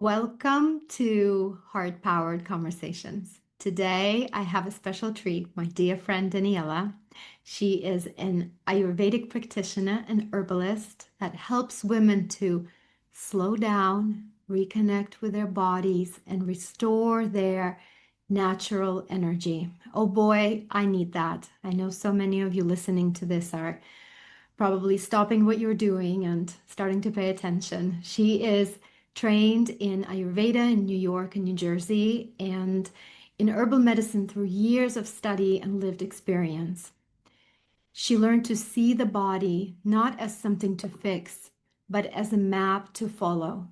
Welcome to Heart Powered Conversations. Today, I have a special treat, my dear friend Daniela. She is an Ayurvedic practitioner and herbalist that helps women to slow down, reconnect with their bodies, and restore their natural energy. Oh boy, I need that. I know so many of you listening to this are probably stopping what you're doing and starting to pay attention. She is trained in Ayurveda in New York and New Jersey and in herbal medicine through years of study and lived experience. She learned to see the body not as something to fix, but as a map to follow.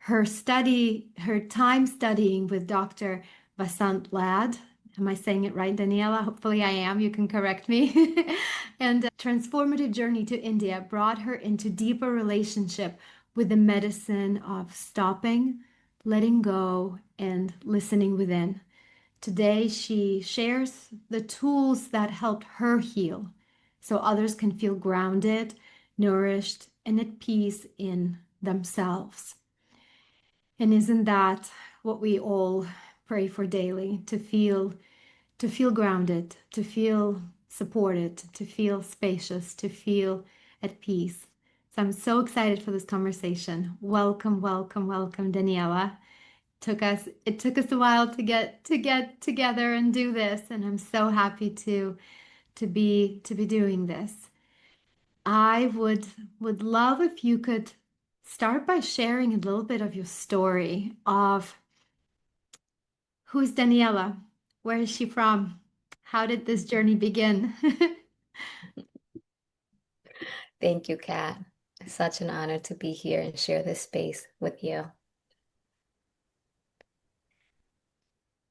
Her time studying with Dr. Vasant Lad, am I saying it right, Daniela? Hopefully I am. You can correct me. And a transformative journey to India brought her into deeper relationship with the medicine of stopping, letting go, and listening within. Today, she shares the tools that helped her heal so others can feel grounded, nourished, and at peace in themselves. And isn't that what we all pray for daily? To feel grounded, to feel supported, to feel spacious, to feel at peace. So I'm so excited for this conversation. Welcome, welcome, welcome, Daniela. It took us a while to get together and do this, and I'm so happy to be doing this. I would love if you could start by sharing a little bit of your story of who's Daniela? Where is she from? How did this journey begin? Thank you, Kat. It's such an honor to be here and share this space with you.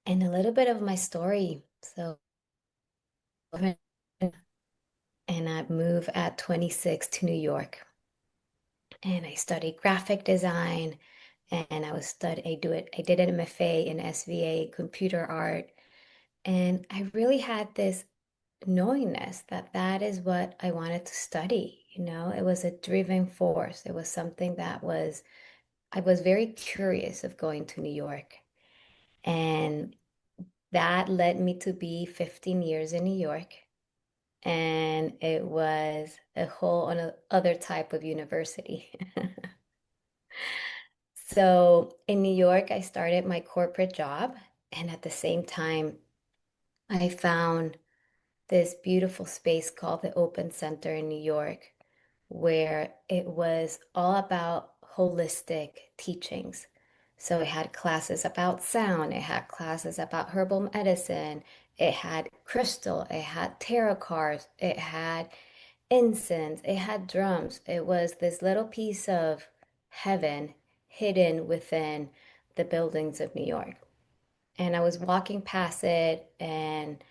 And a little bit of my story. And I moved at 26 to New York. And I studied graphic design and I did an MFA in SVA, computer art. And I really had this knowingness that that is what I wanted to study. It was a driving force. It was something I was very curious of going to New York. And that led me to be 15 years in New York. And it was a other type of university. So in New York, I started my corporate job. And at the same time, I found this beautiful space called the Open Center in New York, where it was all about holistic teachings. So it had classes about sound, it had classes about herbal medicine, it had crystal, it had tarot cards, it had incense, it had drums. It was this little piece of heaven hidden within the buildings of New York. And I was walking past it and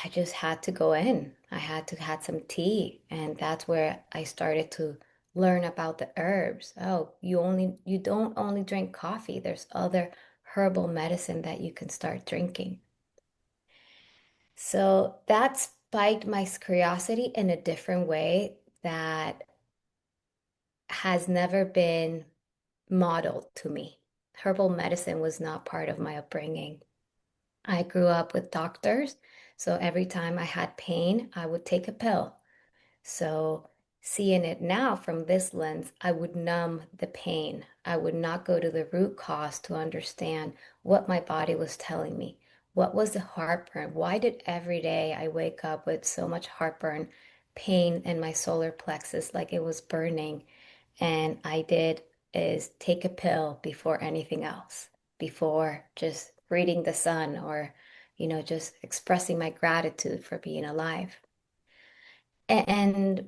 I just had to go in. I had to had some tea, and that's where I started to learn about the herbs. Oh, you don't only drink coffee. There's other herbal medicine that you can start drinking. So that spiked my curiosity in a different way that has never been modeled to me. Herbal medicine was not part of my upbringing. I grew up with doctors, so every time I had pain, I would take a pill. So, seeing it now from this lens, I would numb the pain. I would not go to the root cause to understand what my body was telling me. What was the heartburn? Why did every day I wake up with so much heartburn, pain in my solar plexus like it was burning? And I did is take a pill before anything else, before just reading the sun or, just expressing my gratitude for being alive. And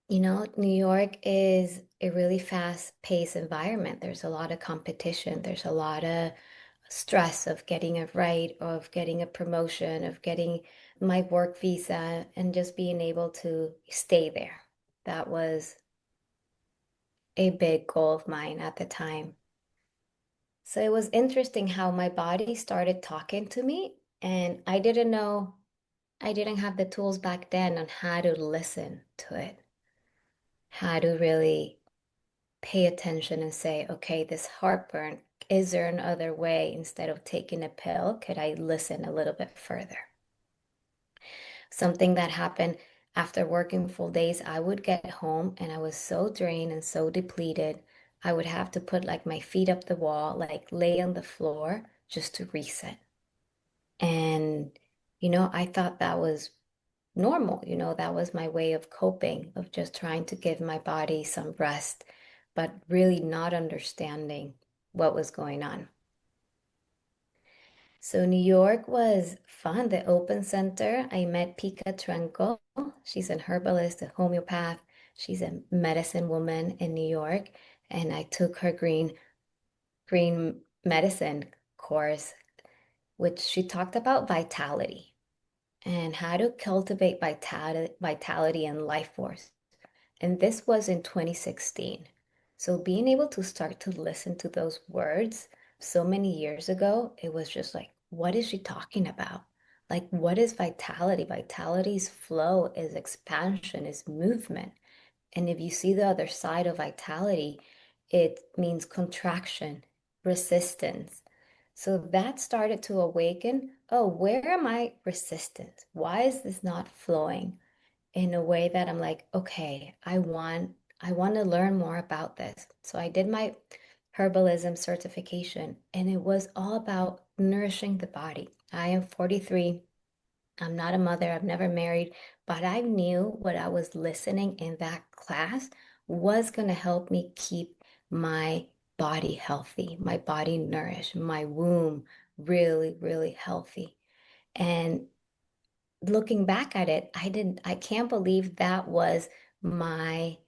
New York is a really fast-paced environment. There's a lot of competition. There's a lot of stress of getting it right, of getting a promotion, of getting my work visa, and just being able to stay there. That was a big goal of mine at the time. So it was interesting how my body started talking to me, and I didn't know, I didn't have the tools back then on how to listen to it, how to really pay attention and say, okay, this heartburn, is there another way instead of taking a pill? Could I listen a little bit further? Something that happened after working full days, I would get home and I was so drained and so depleted. I would have to put like my feet up the wall, like lay on the floor just to reset. And, I thought that was normal. That was my way of coping, of just trying to give my body some rest, but really not understanding what was going on. So New York was fun. The Open Center, I met Pika Trenko. She's an herbalist, a homeopath. She's a medicine woman in New York. And I took her green medicine course, which she talked about vitality and how to cultivate vitality and life force. And this was in 2016. So being able to start to listen to those words so many years ago, it was just like, what is she talking about? Like, what is vitality? Vitality's flow is expansion, is movement. And if you see the other side of vitality, it means contraction, resistance. So that started to awaken. Oh, where am I resistant? Why is this not flowing in a way that I'm like, okay, I want to learn more about this. So I did my herbalism certification and it was all about nourishing the body. I am 43. I'm not a mother, I've never married, but I knew what I was listening in that class was going to help me keep my body healthy, my body nourished, my womb really, really healthy. And looking back at it, I can't believe that was my,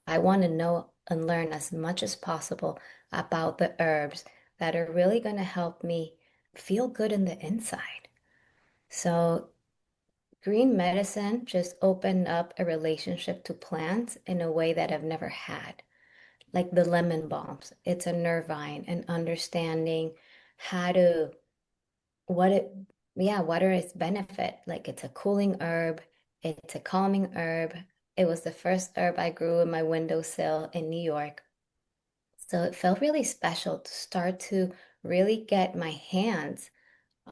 I want to know and learn as much as possible about the herbs that are really going to help me feel good in the inside. So green medicine just opened up a relationship to plants in a way that I've never had. Like the lemon balms, it's a nervine and understanding how to, what it, yeah, what are its benefit? Like it's a cooling herb, it's a calming herb. It was the first herb I grew in my windowsill in New York. So it felt really special to start to really get my hands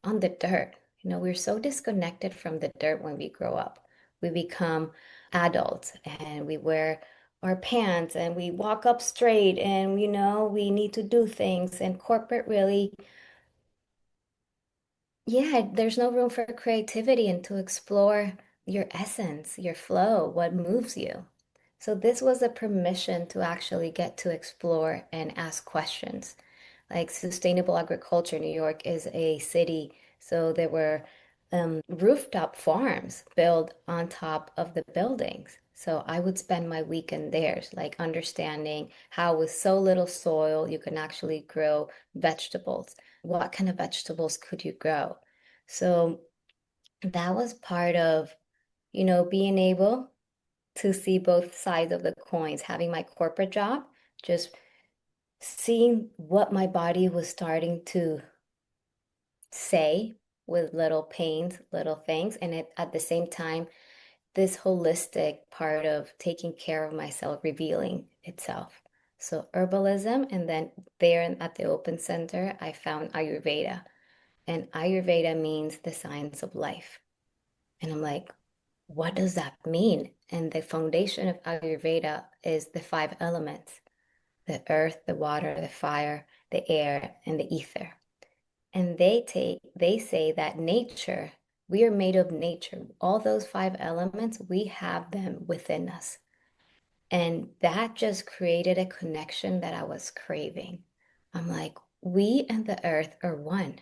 on the dirt. We're so disconnected from the dirt when we grow up. We become adults and we wear our pants and we walk up straight and, we need to do things. And corporate really, yeah, there's no room for creativity and to explore your essence, your flow, what moves you. So this was a permission to actually get to explore and ask questions. Like sustainable agriculture, New York is a city, so there were rooftop farms built on top of the buildings. So I would spend my weekend there, like understanding how with so little soil you can actually grow vegetables. What kind of vegetables could you grow? So that was part of, being able to see both sides of the coins, having my corporate job, just seeing what my body was starting to say with little pains, little things, and at the same time, this holistic part of taking care of myself revealing itself. So herbalism, and then there at the Open Center, I found Ayurveda. And Ayurveda means the science of life. And I'm like, what does that mean? And the foundation of Ayurveda is the five elements: the earth, the water, the fire, the air, and the ether. And they say that nature, we are made of nature. All those five elements, we have them within us. And that just created a connection that I was craving. I'm like, we and the earth are one.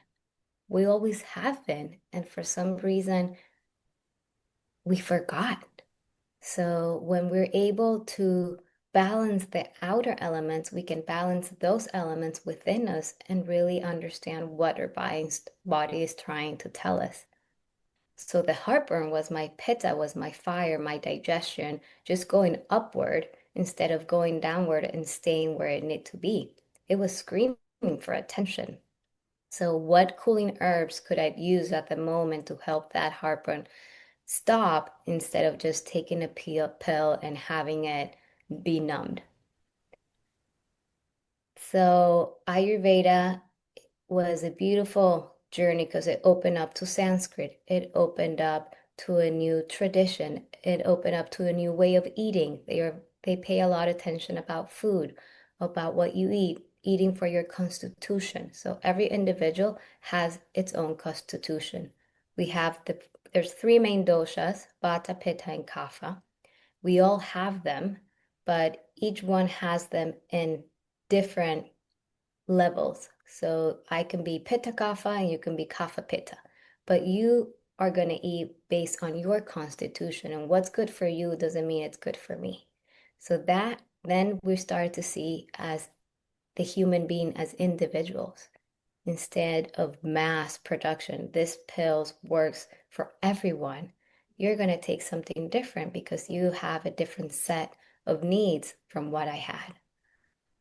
We always have been. And for some reason, we forgot. So when we're able to balance the outer elements, we can balance those elements within us and really understand what our body is trying to tell us. So the heartburn was my pitta, was my fire, my digestion, just going upward instead of going downward and staying where it needed to be. It was screaming for attention. So what cooling herbs could I use at the moment to help that heartburn stop instead of just taking a pill and having it be numbed. So Ayurveda was a beautiful journey because it opened up to Sanskrit. It opened up to a new tradition. It opened up to a new way of eating. They pay a lot of attention about food, about what you eat, eating for your constitution. So every individual has its own constitution. We have there's three main doshas, Vata, Pitta, and Kapha. We all have them, but each one has them in different levels. So I can be Pitta Kapha and you can be Kapha Pitta, but you are going to eat based on your constitution, and what's good for you doesn't mean it's good for me. So that then we start to see as the human being as individuals instead of mass production. This pills works for everyone. You're going to take something different because you have a different set of needs from what I had.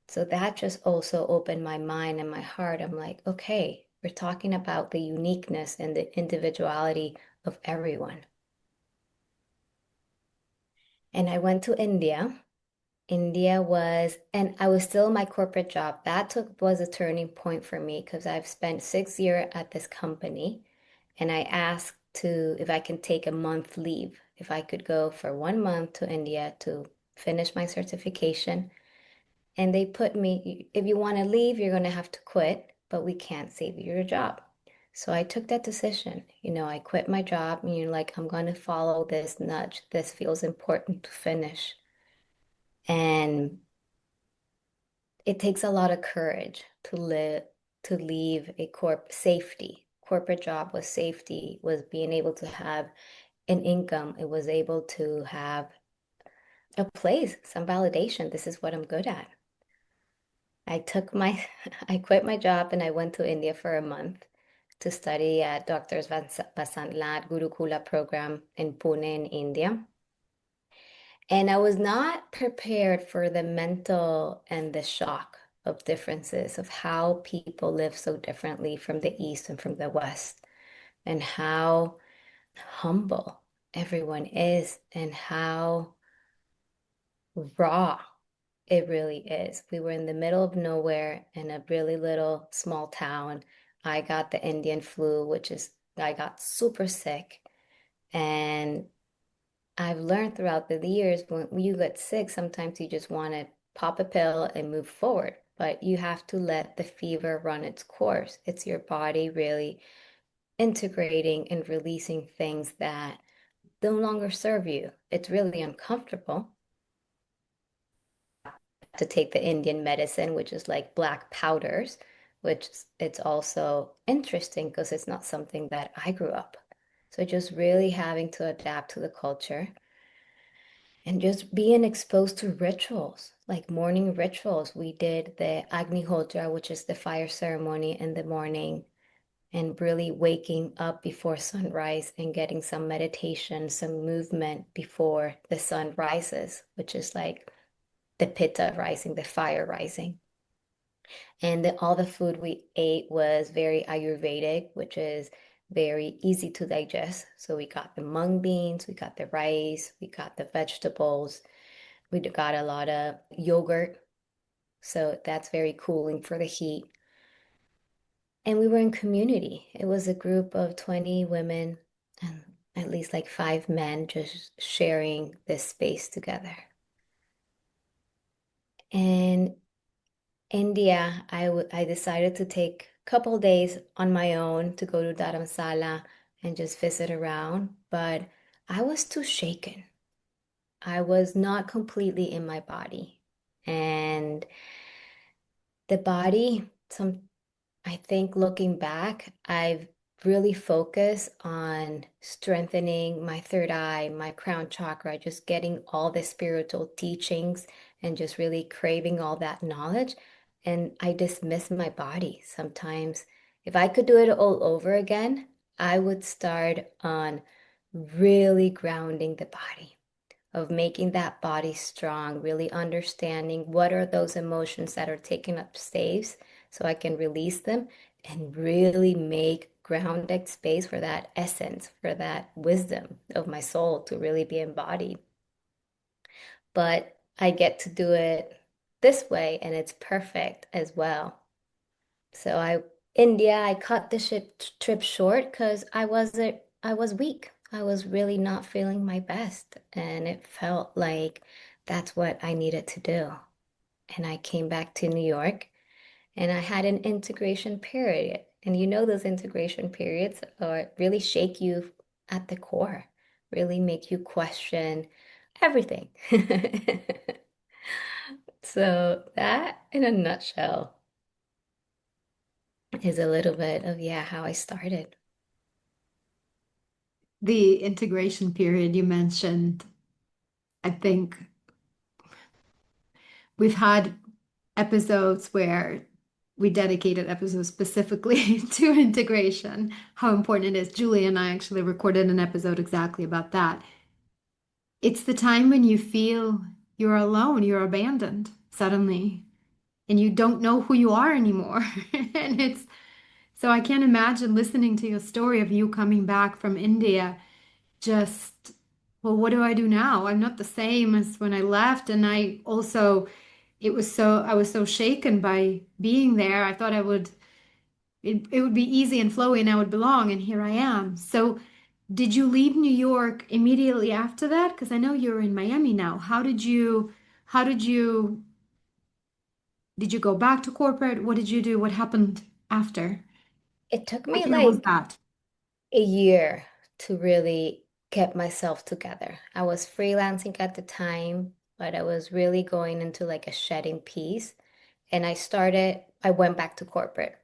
So that just also opened my mind and my heart. I'm like, okay, we're talking about the uniqueness and the individuality of everyone. And I went to India. India was, and I was still in my corporate job. That was a turning point for me because I've spent 6 years at this company, and I asked to if I can take a month leave, if I could go for 1 month to India to finish my certification. And they put me, if you want to leave, you're going to have to quit, but we can't save you your job. So I took that decision. I quit my job and you're like, I'm going to follow this nudge. This feels important to finish. And it takes a lot of courage to leave a safety. Corporate job was safety, was being able to have an income. It was able to have a place, some validation. This is what I'm good at. I took my, I quit my job and I went to India for a month to study at Dr. Vasant Lad Gurukula program in Pune in India. And I was not prepared for the mental and the shock of differences of how people live so differently from the East and from the West, and how humble everyone is, and how raw it really is. We were in the middle of nowhere in a really little small town. I got the Indian flu, I got super sick. And I've learned throughout the years when you get sick, sometimes you just want to pop a pill and move forward, but you have to let the fever run its course. It's your body really integrating and releasing things that no longer serve you. It's really uncomfortable to take the Indian medicine, which is like black powders, which it's also interesting because it's not something that I grew up. So just really having to adapt to the culture and just being exposed to rituals, like morning rituals. We did the Agnihotra, which is the fire ceremony in the morning, and really waking up before sunrise and getting some meditation, some movement before the sun rises, which is like the pitta rising, the fire rising. And all the food we ate was very Ayurvedic, which is very easy to digest. So we got the mung beans, we got the rice, we got the vegetables, we got a lot of yogurt. So that's very cooling for the heat. And we were in community. It was a group of 20 women and at least like 5 men just sharing this space together. And India, I decided to take a couple days on my own to go to Dharamsala and just visit around, but I was too shaken. I was not completely in my body. And the body, I think looking back, I've really focused on strengthening my third eye, my crown chakra, just getting all the spiritual teachings and just really craving all that knowledge. And I dismiss my body sometimes. If I could do it all over again, I would start on really grounding the body, of making that body strong, really understanding what are those emotions that are taking up space so I can release them and really make grounded space for that essence, for that wisdom of my soul to really be embodied. But I get to do it this way and it's perfect as well. So India, I cut the trip short because I was weak. I was really not feeling my best. And it felt like that's what I needed to do. And I came back to New York and I had an integration period. And you know, those integration periods are really shake you at the core, really make you question everything. So that in a nutshell is a little bit of, yeah, how I started. The integration period you mentioned, I think we've had episodes where we dedicated episodes specifically to integration, how important it is. Julie and I actually recorded an episode exactly about that. It's the time when you feel you're alone, you're abandoned suddenly, and you don't know who you are anymore. And it's so I can't imagine listening to your story of you coming back from India, just, well, what do I do now? I'm not the same as when I left. And I also, I was so shaken by being there. I thought it would be easy and flowy and I would belong. And here I am. So, did you leave New York immediately after that? Because I know you're in Miami now. How did you go back to corporate? What did you do? What happened after? It took What me year was like that? a year to really get myself together. I was freelancing at the time, but I was really going into like a shedding piece. And I went back to corporate.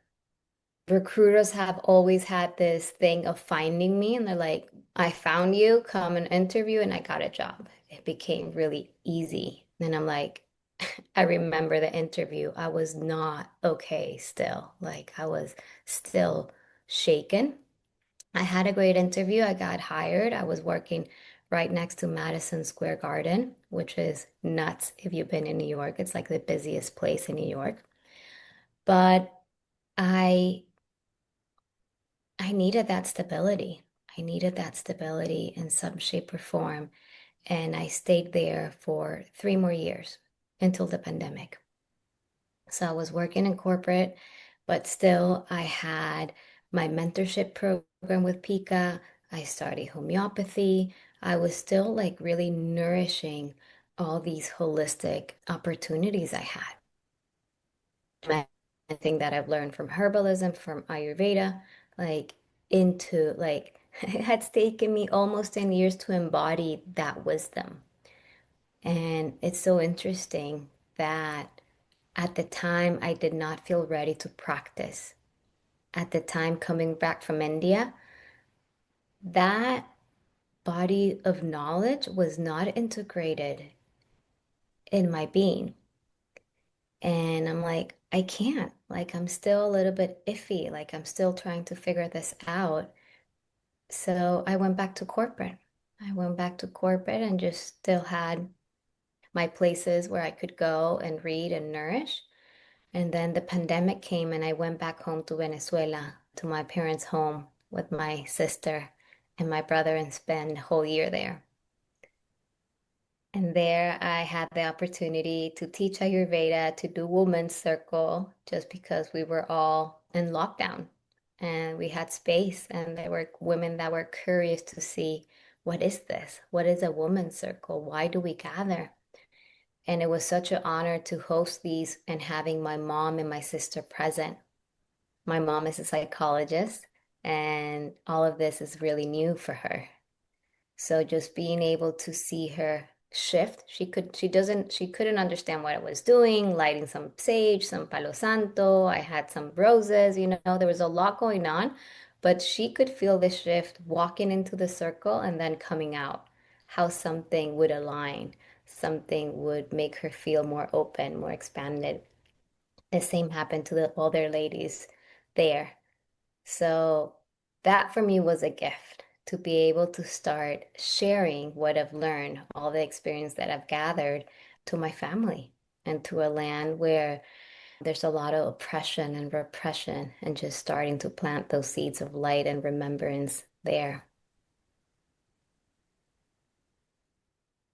Recruiters have always had this thing of finding me, and they're like, I found you, come and interview, and I got a job. It became really easy. And I'm like, I remember the interview. I was not okay still. Like, I was still shaken. I had a great interview. I got hired. I was working right next to Madison Square Garden, which is nuts if you've been in New York. It's like the busiest place in New York. But I I needed that stability. I needed that stability in some shape or form. And I stayed there for 3 more years until the pandemic. So I was working in corporate, but still I had my mentorship program with Pika. I studied homeopathy. I was still like really nourishing all these holistic opportunities I had. Anything that I've learned from herbalism, from Ayurveda, like into like it had taken me almost 10 years to embody that wisdom. And it's so interesting that at the time I did not feel ready to practice. At the time coming back from India, that body of knowledge was not integrated in my being. And I'm like, I can't. Like, I'm still a little bit iffy. Like, I'm still trying to figure this out. So I went back to corporate. I went back to corporate and just still had my places where I could go and read and nourish. And then the pandemic came and I went back home to Venezuela, to my parents' home with my sister and my brother and spend a whole year there. And there I had the opportunity to teach Ayurveda, to do women's circle, just because we were all in lockdown and we had space. And there were women that were curious to see, what is this? What is a women's circle? Why do we gather? And it was such an honor to host these and having my mom and my sister present. My mom is a psychologist, and all of this is really new for her. So just being able to see her shift, she couldn't understand what I was doing, lighting some sage, some palo santo. I had some roses, there was a lot going on, but she could feel the shift walking into the circle and then coming out, how something would align, something would make her feel more open, more expanded. The same happened to the other ladies there. So that for me was a gift to be able to start sharing what I've learned, all the experience that I've gathered to my family and to a land where There's a lot of oppression and repression, and just starting to plant those seeds of light and remembrance there.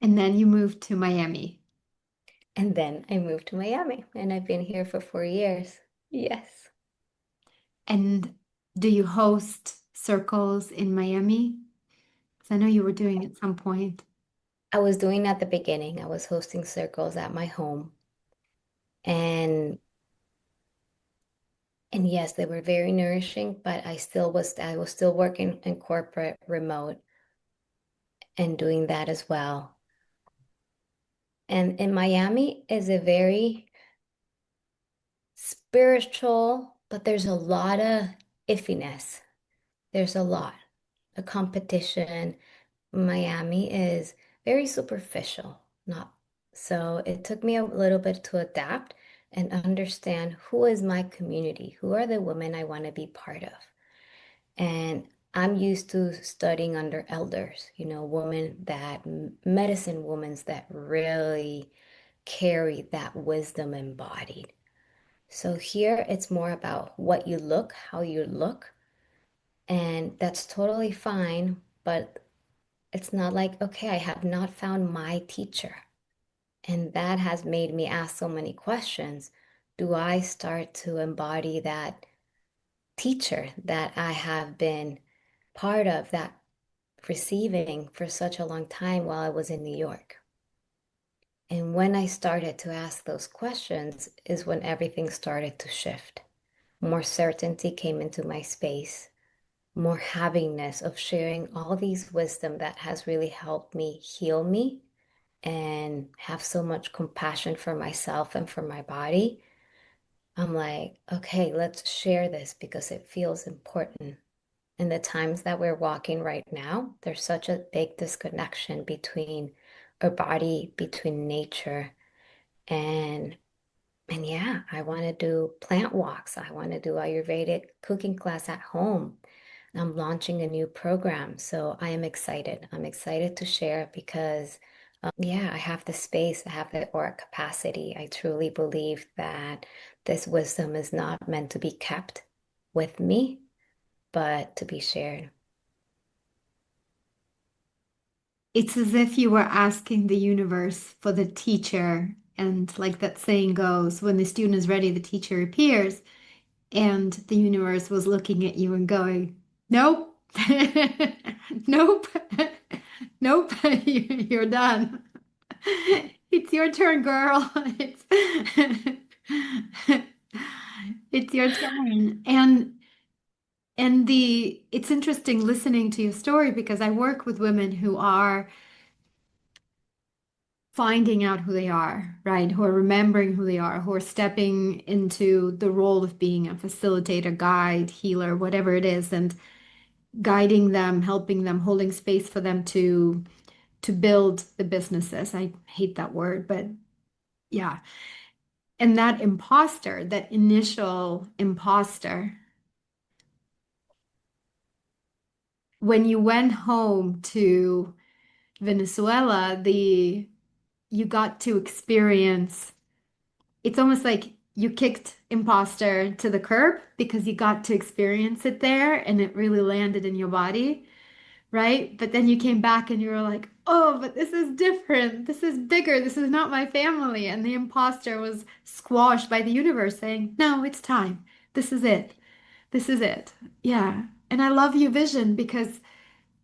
And then you moved to Miami. And then I moved to Miami, and I've been here for 4 years. Yes. And do you host circles in Miami? Because I know you were doing at some point. I was doing at the beginning, I was hosting circles at my home. And yes, they were very nourishing, but I was still working in corporate remote and doing that as well. And in Miami is a very spiritual, but there's a lot of iffiness. There's a lot. The competition. Miami is very superficial, not so it took me a little bit to adapt and understand who is my community, who are the women I want to be part of. And I'm used to studying under elders, women that medicine women that really carry that wisdom embodied. So here it's more about what you look, how you look, and that's totally fine, but it's not like, okay, I have not found my teacher. And that has made me ask so many questions. Do I start to embody that teacher that I have been part of, that receiving for such a long time while I was in New York? And when I started to ask those questions is when everything started to shift. More certainty came into my space, more happiness of sharing all these wisdom that has really helped me heal me and have so much compassion for myself and for my body. I'm like, okay, let's share this because it feels important. In the times that we're walking right now, there's such a big disconnection between our body, between nature, and yeah, I want to do plant walks. I want to do Ayurvedic cooking class at home. I'm launching a new program, so I am excited. I'm excited to share because yeah, I have the space, I have the aura capacity. I truly believe that this wisdom is not meant to be kept with me, but to be shared. It's as if you were asking the universe for the teacher. And like that saying goes, when the student is ready, the teacher appears. And the universe was looking at you and going, nope, nope, nope, you're done. It's your turn, girl. It's your turn. And the it's interesting listening to your story because I work with women who are finding out who they are, right? Who are remembering who they are, who are stepping into the role of being a facilitator, guide, healer, whatever it is, and guiding them, helping them, holding space for them to build the businesses. I hate that word, but yeah. And that imposter, that initial imposter, when you went home to Venezuela, the you got to experience, it's almost like you kicked imposter to the curb because you got to experience it there and it really landed in your body, right? But then you came back and you were like, oh, but this is different. This is bigger. This is not my family. And the imposter was squashed by the universe saying, no, it's time. This is it. This is it. Yeah. And I love your vision because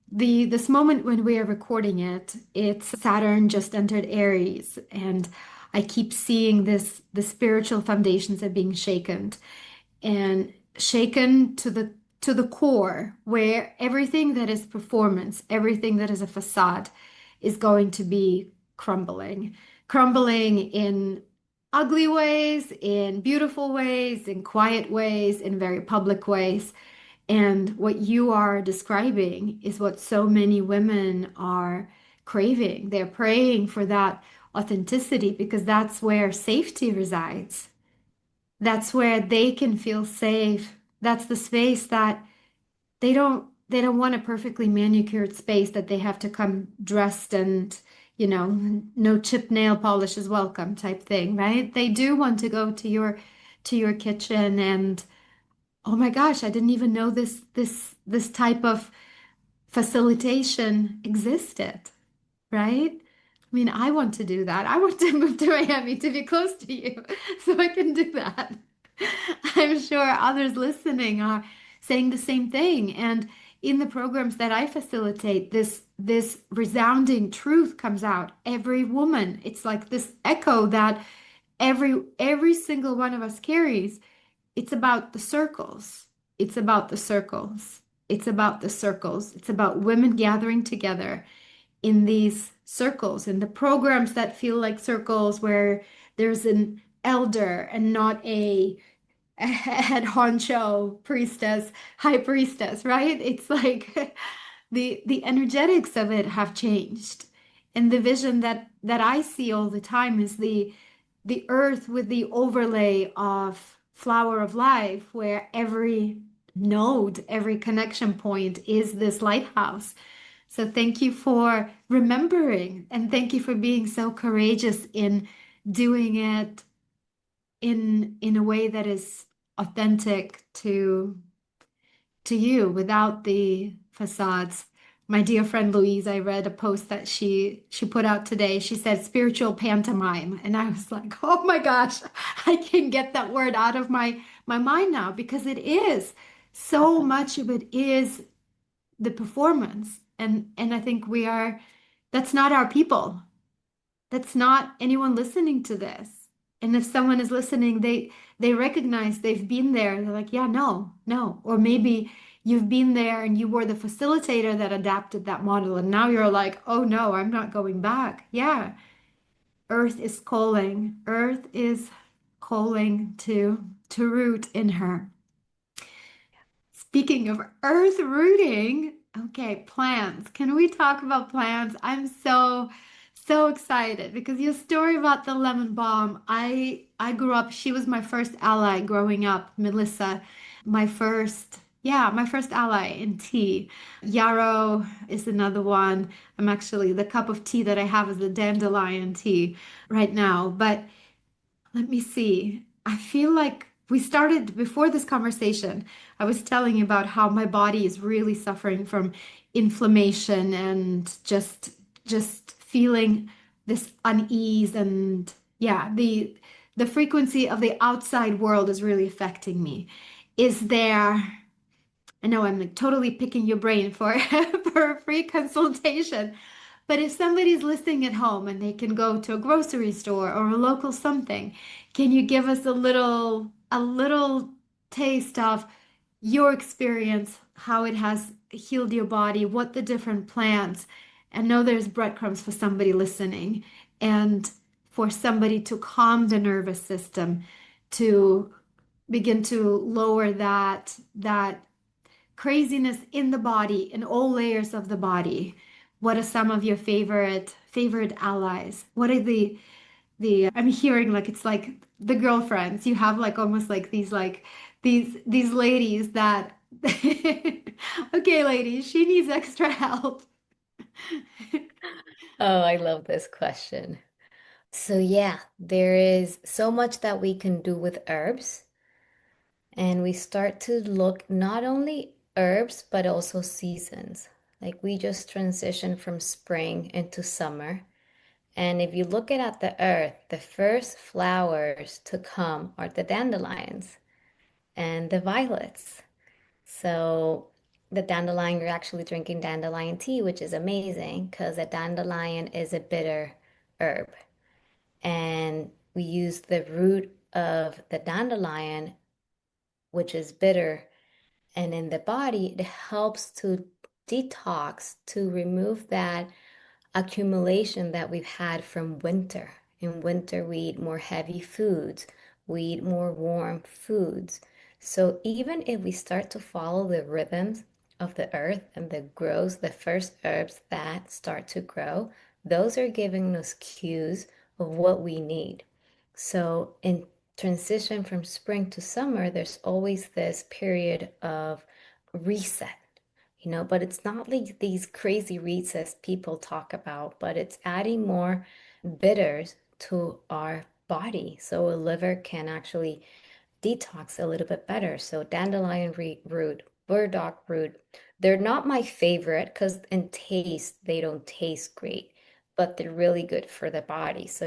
this moment when we are recording it, it's Saturn just entered Aries, and I keep seeing the spiritual foundations are being shaken and shaken to the core, where everything that is performance, everything that is a facade, is going to be crumbling, crumbling in ugly ways, in beautiful ways, in quiet ways, in very public ways. And what you are describing is what so many women are craving. They're praying for that authenticity because that's where safety resides. That's where they can feel safe. That's the space that they don't want a perfectly manicured space that they have to come dressed and, no chip nail polish is welcome type thing, right? They do want to go to to your kitchen and oh my gosh, I didn't even know this type of facilitation existed, right? I mean, I want to do that. I want to move to Miami to be close to you so I can do that. I'm sure others listening are saying the same thing. And in the programs that I facilitate, this resounding truth comes out. Every woman, it's like this echo that every single one of us carries. It's about the circles. It's about the circles. It's about the circles. It's about women gathering together in these circles, in the programs that feel like circles where there's an elder and not a head honcho priestess, high priestess, right? It's like the energetics of it have changed. And the vision that I see all the time is the earth with the overlay of flower of life, where every node, every connection point is this lighthouse. So thank you for remembering and thank you for being so courageous in doing it in a way that is authentic to you without the facades. My dear friend Louise, I read a post that she put out today. She said spiritual pantomime, and I was like, "Oh my gosh, I can get that word out of my mind now because it is so much of it is the performance." And I think we are that's not our people. That's not anyone listening to this. And if someone is listening, they recognize they've been there. They're like, yeah, no, no. Or maybe you've been there and you were the facilitator that adapted that model, and now you're like, oh no, I'm not going back. Yeah, Earth is calling. Earth is calling to root in her. Speaking of earth rooting, okay, plants. Can we talk about plants? I'm so excited because your story about the lemon balm, I grew up, she was my first ally growing up, Melissa. My first ally in tea. Yarrow is another one. I'm actually the cup of tea that I have is the dandelion tea right now, but let me see. I feel like we started before this conversation. I was telling you about how my body is really suffering from inflammation and just feeling this unease and yeah, the frequency of the outside world is really affecting me. Is there I know I'm like totally picking your brain for for a free consultation, but if somebody's listening at home and they can go to a grocery store or a local something, can you give us a little taste of your experience, how it has healed your body, what the different plants, and know there's breadcrumbs for somebody listening and for somebody to calm the nervous system, to begin to lower that craziness in the body, in all layers of the body. What are some of your favorite allies? What are the I'm hearing like it's like the girlfriends. You have like almost like these ladies that okay, ladies, she needs extra help. Oh, I love this question. So, yeah, there is so much that we can do with herbs, and we start to look not only herbs but also seasons. Like we just transitioned from spring into summer. And if you look at the earth, the first flowers to come are the dandelions and the violets. So the dandelion, you're actually drinking dandelion tea, which is amazing because a dandelion is a bitter herb. And we use the root of the dandelion, which is bitter, and in the body, it helps to detox, to remove that accumulation that we've had from winter. In winter, we eat more heavy foods, we eat more warm foods. So even if we start to follow the rhythms of the earth and the grows, the first herbs that start to grow, those are giving us cues of what we need. So in transition from spring to summer, there's always this period of reset, but it's not like these crazy resets people talk about, but it's adding more bitters to our body. So a liver can actually detox a little bit better. So dandelion root, burdock root, they're not my favorite because in taste, they don't taste great, but they're really good for the body. So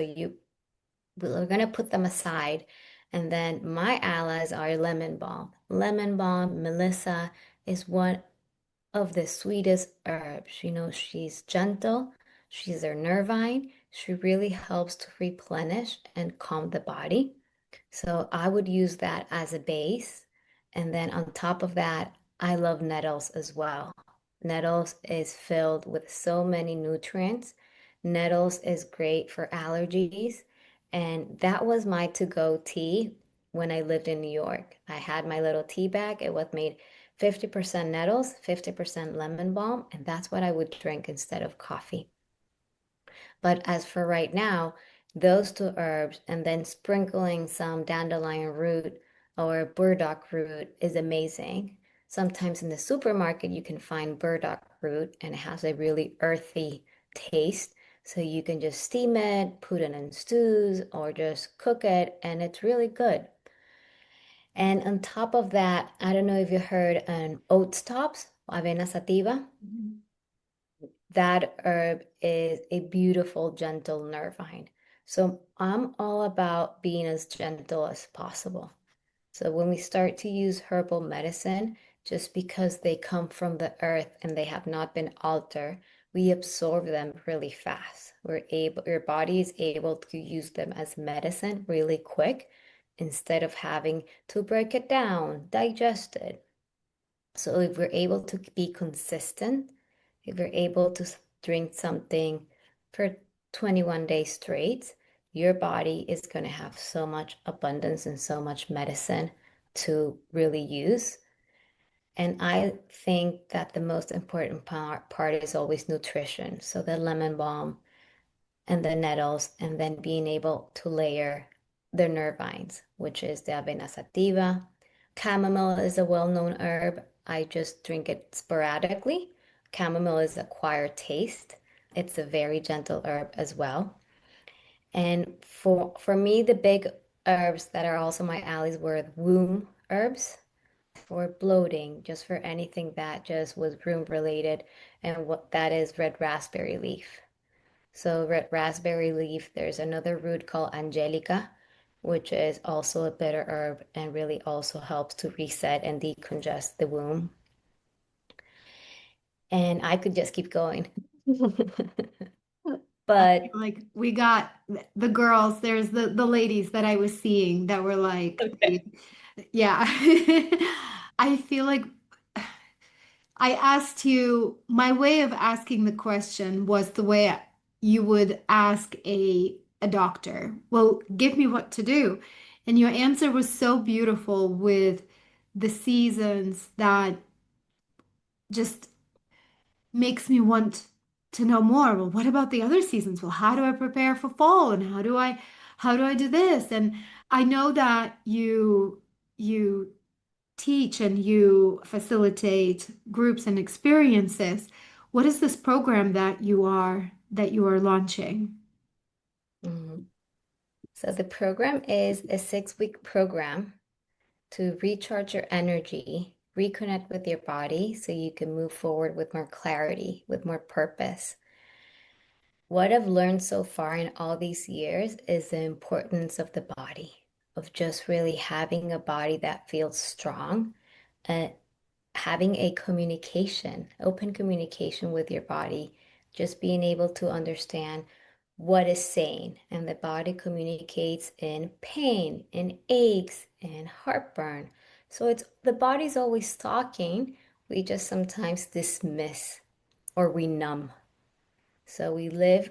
we're gonna put them aside. And then my allies are lemon balm. Lemon balm, Melissa is one of the sweetest herbs. She's gentle, she's a nervine. She really helps to replenish and calm the body. So I would use that as a base. And then on top of that, I love nettles as well. Nettles is filled with so many nutrients. Nettles is great for allergies. And that was my to-go tea when I lived in New York. I had my little tea bag. It was made 50% nettles, 50% lemon balm, and that's what I would drink instead of coffee. But as for right now, those two herbs and then sprinkling some dandelion root or burdock root is amazing. Sometimes in the supermarket, you can find burdock root and it has a really earthy taste. So you can just steam it, put it in stews, or just cook it, and it's really good. And on top of that, I don't know if you heard an oats tops, avena sativa. Mhm. That herb is a beautiful, gentle nervine. So I'm all about being as gentle as possible. So when we start to use herbal medicine, just because they come from the earth and they have not been altered, we absorb them really fast. Your body is able to use them as medicine really quick instead of having to break it down, digest it. So if we're able to be consistent, if you're able to drink something for 21 days straight, your body is going to have so much abundance and so much medicine to really use. And I think that the most important part is always nutrition. So the lemon balm and the nettles, and then being able to layer the nervines, which is the avena sativa. Chamomile is a well-known herb. I just drink it sporadically. Chamomile is acquired taste. It's a very gentle herb as well. And for me, the big herbs that are also my alleys were womb herbs for bloating, just for anything that just was womb related, and what that is red raspberry leaf. So red raspberry leaf, there's another root called angelica, which is also a bitter herb and really also helps to reset and decongest the womb. And I could just keep going. I But feel like we got the girls, there's the ladies that I was seeing that were like, okay. yeah. I feel like I asked you, my way of asking the question was the way you would ask a doctor. Well, give me what to do. And your answer was so beautiful with the seasons that just makes me want to know more. Well, what about the other seasons? Well, how do I prepare for fall and how do I do this? And I know that you teach and you facilitate groups and experiences. What is this program that you are launching? Mhm. So the program is a 6-week program to recharge your energy, reconnect with your body so you can move forward with more clarity, with more purpose. What I've learned so far in all these years is the importance of the body, of just really having a body that feels strong, and having a communication, open communication with your body, just being able to understand what is saying. And the body communicates in pain, in aches, in heartburn. So it's the body's always talking. We just sometimes dismiss or we numb. So we live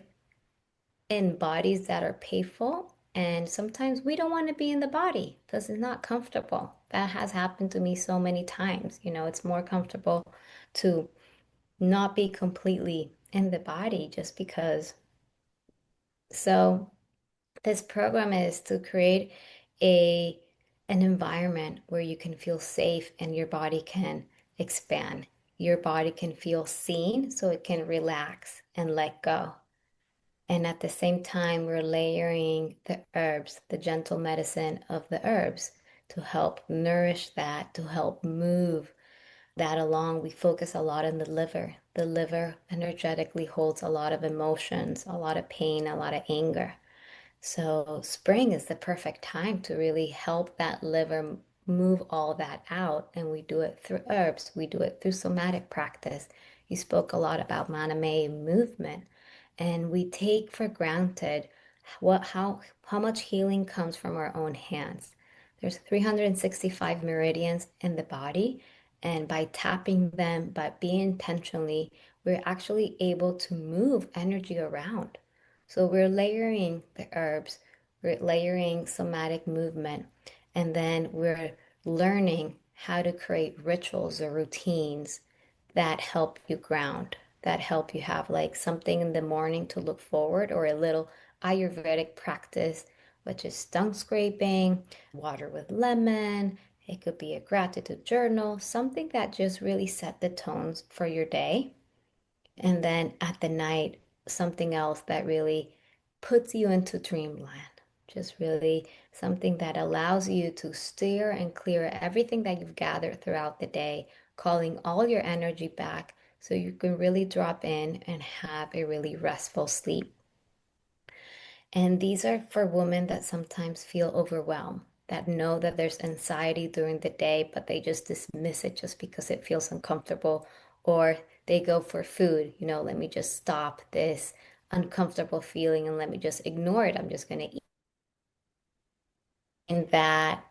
in bodies that are painful, and sometimes we don't want to be in the body because it's not comfortable. That has happened to me so many times. It's more comfortable to not be completely in the body just because. So this program is to create a an environment where you can feel safe and your body can expand. Your body can feel seen so it can relax and let go. And at the same time, we're layering the herbs, the gentle medicine of the herbs to help nourish that, to help move that along. We focus a lot on the liver. The liver energetically holds a lot of emotions, a lot of pain, a lot of anger. So spring is the perfect time to really help that liver move all that out. And we do it through herbs, we do it through somatic practice. You spoke a lot about maname movement, and we take for granted how much healing comes from our own hands. There's 365 meridians in the body, and by tapping them, by being intentionally, we're actually able to move energy around. So we're layering the herbs, we're layering somatic movement, and then we're learning how to create rituals or routines that help you ground, that help you have like something in the morning to look forward, or a little Ayurvedic practice, which is tongue scraping, water with lemon. It could be a gratitude journal, something that just really set the tones for your day. And then at the night, something else that really puts you into dreamland. Just really something that allows you to steer and clear everything that you've gathered throughout the day, calling all your energy back so you can really drop in and have a really restful sleep. And these are for women that sometimes feel overwhelmed, that know that there's anxiety during the day, but they just dismiss it just because it feels uncomfortable, or they go for food, let me just stop this uncomfortable feeling and let me just ignore it. I'm just going to eat. And that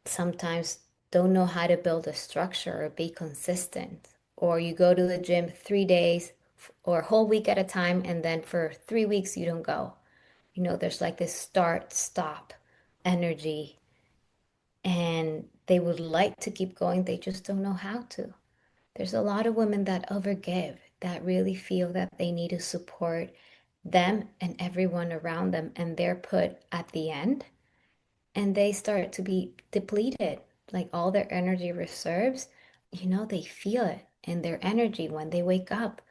sometimes don't know how to build a structure or be consistent. Or you go to the gym 3 days or a whole week at a time, and then for 3 weeks you don't go. There's like this start, stop energy, and they would like to keep going. They just don't know how to. There's a lot of women that overgive, that really feel that they need to support them and everyone around them, and they're put at the end, and they start to be depleted. Like all their energy reserves, they feel it in their energy when they wake up.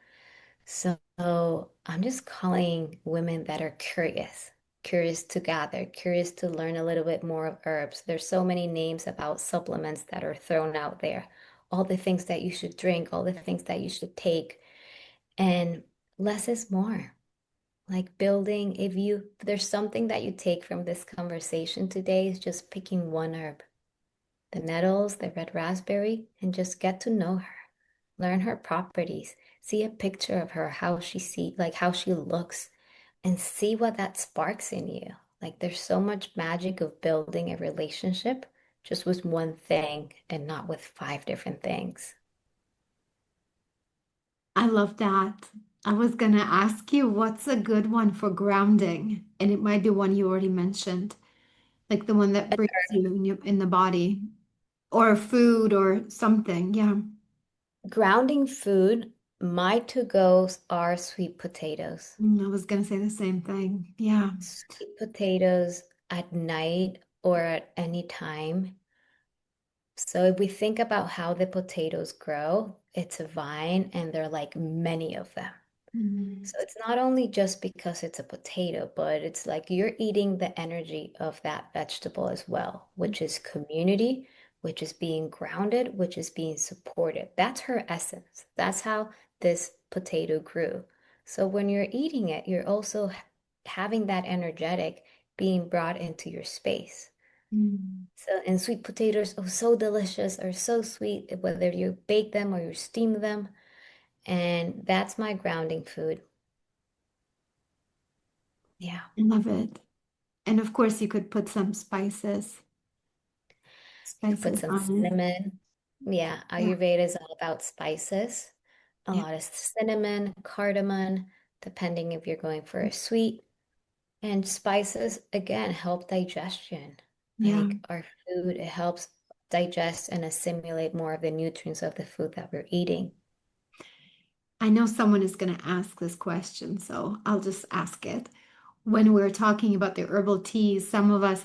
So I'm just calling women that are curious, curious to gather, curious to learn a little bit more of herbs. There's so many names about supplements that are thrown out there, all the things that you should drink, all the things that you should take, and less is more. Like building, if there's something that you take from this conversation today, is just picking one herb, the nettles, the red raspberry, and just get to know her, learn her properties, see a picture of her, how she looks, and see what that sparks in you. Like there's so much magic of building a relationship just with one thing and not with five different things. I love that. I was gonna ask you what's a good one for grounding, and it might be one you already mentioned, like the one that brings you in the body, or food or something. Yeah. Grounding food, my to-goes are sweet potatoes. I was gonna say the same thing. Yeah. Sweet potatoes at night or at any time. So if we think about how the potatoes grow, it's a vine and there are like many of them. Mm. So it's not only just because it's a potato, but it's like you're eating the energy of that vegetable as well, which is community, which is being grounded, which is being supported. That's her essence. That's how this potato grew. So when you're eating it, you're also having that energetic being brought into your space. Mm. So, and sweet potatoes are so delicious, are so sweet, whether you bake them or you steam them. And that's my grounding food. Yeah. Love it. And of course, you could put some You could put spices some on it. cinnamon. Yeah, Yeah. Ayurveda is all about spices. A Yeah. lot of cinnamon, cardamom, depending if you're going for a sweet. And spices, again, help digestion. Yeah. Like our food, it helps digest and assimilate more of the nutrients of the food that we're eating. I know someone is going to ask this question, so I'll just ask it. When we're talking about the herbal teas, some of us